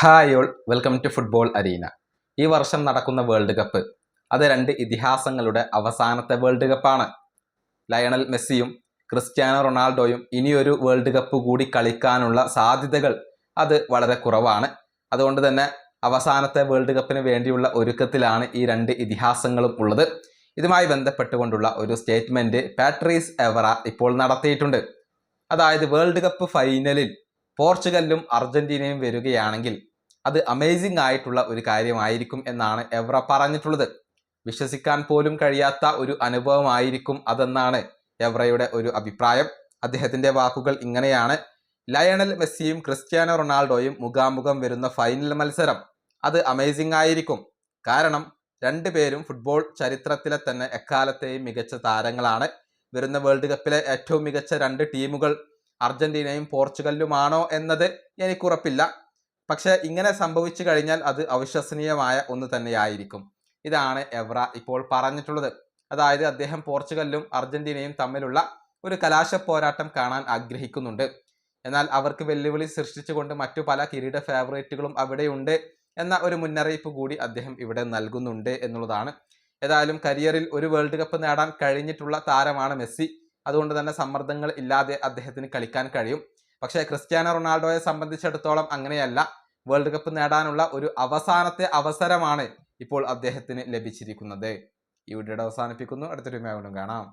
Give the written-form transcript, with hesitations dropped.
Hi all, welcome to football arena. ഈ വർഷം നടക്കുന്ന വേൾഡ് കപ്പ് അത് രണ്ട് ഇതിഹാസങ്ങളുടെ അവസാനത്തെ വേൾഡ് കപ്പാണ്. ലയണൽ മെസ്സിയും ക്രിസ്ത്യാനോ റൊണാൾഡോയും ഇനിയൊരു വേൾഡ് കപ്പ് കൂടി കളിക്കാനുള്ള സാധ്യതകൾ അത് വളരെ കുറവാണ്. അതുകൊണ്ട് തന്നെ അവസാനത്തെ വേൾഡ് കപ്പിന് വേണ്ടിയുള്ള ഒരുക്കത്തിലാണ് ഈ രണ്ട് ഇതിഹാസങ്ങളും ഉള്ളത്. ഇതുമായി ബന്ധപ്പെട്ടുകൊണ്ടുള്ള ഒരു സ്റ്റേറ്റ്മെന്റ് പാട്രീസ് എവറ ഇപ്പോൾ നടത്തിയിട്ടുണ്ട്. അതായത് വേൾഡ് കപ്പ് ഫൈനലിൽ പോർച്ചുഗലും അർജന്റീനയും വരികയാണെങ്കിൽ അത് അമേസിംഗ് ആയിട്ടുള്ള ഒരു കാര്യമായിരിക്കും എന്നാണ് എവറ പറഞ്ഞിട്ടുള്ളത്. വിശ്വസിക്കാൻ പോലും കഴിയാത്ത ഒരു അനുഭവമായിരിക്കും അതെന്നാണ് എവറയുടെ ഒരു അഭിപ്രായം. അദ്ദേഹത്തിന്റെ വാക്കുകൾ ഇങ്ങനെയാണ്: ലയണൽ മെസ്സിയും ക്രിസ്ത്യാനോ റൊണാൾഡോയും മുഖാമുഖം വരുന്ന ഫൈനൽ മത്സരം അത് അമേസിംഗ് ആയിരിക്കും. കാരണം രണ്ടുപേരും ഫുട്ബോൾ ചരിത്രത്തിലെ തന്നെ എക്കാലത്തെയും മികച്ച താരങ്ങളാണ്. വരുന്ന വേൾഡ് കപ്പിലെ ഏറ്റവും മികച്ച രണ്ട് ടീമുകൾ അർജന്റീനയും പോർച്ചുഗലുമാണോ എന്നത് എനിക്കുറപ്പില്ല. പക്ഷെ ഇങ്ങനെ സംഭവിച്ചു കഴിഞ്ഞാൽ അത് അവിശ്വസനീയമായ ഒന്ന് തന്നെയായിരിക്കും. ഇതാണ് എവറ ഇപ്പോൾ പറഞ്ഞിട്ടുള്ളത്. അതായത് അദ്ദേഹം പോർച്ചുഗലും അർജന്റീനയും തമ്മിലുള്ള ഒരു കലാശ പോരാട്ടം കാണാൻ ആഗ്രഹിക്കുന്നുണ്ട്. എന്നാൽ അവർക്ക് വെല്ലുവിളി സൃഷ്ടിച്ചുകൊണ്ട് മറ്റു പല കിരീട ഫേവറേറ്റുകളും അവിടെയുണ്ട് എന്ന ഒരു മുന്നറിയിപ്പ് കൂടി അദ്ദേഹം ഇവിടെ നൽകുന്നുണ്ട് എന്നുള്ളതാണ്. ഏതായാലും കരിയറിൽ ഒരു വേൾഡ് കപ്പ് നേടാൻ കഴിഞ്ഞിട്ടുള്ള താരമാണ് മെസ്സി. അതുകൊണ്ട് തന്നെ സമ്മർദ്ദങ്ങൾ ഇല്ലാതെ അദ്ദേഹത്തിന് കളിക്കാൻ കഴിയും. പക്ഷേ ക്രിസ്ത്യാനോ റൊണാൾഡോയെ സംബന്ധിച്ചിടത്തോളം അങ്ങനെയല്ല. വേൾഡ് കപ്പ് നേടാനുള്ള ഒരു അവസാനത്തെ അവസരമാണ് ഇപ്പോൾ അദ്ദേഹത്തിന് ലഭിച്ചിരിക്കുന്നത്. ഈ വീഡിയോയുടെ അവസാനിപ്പിക്കുന്നു. അടുത്തൊരു വീഡിയോ കാണാം.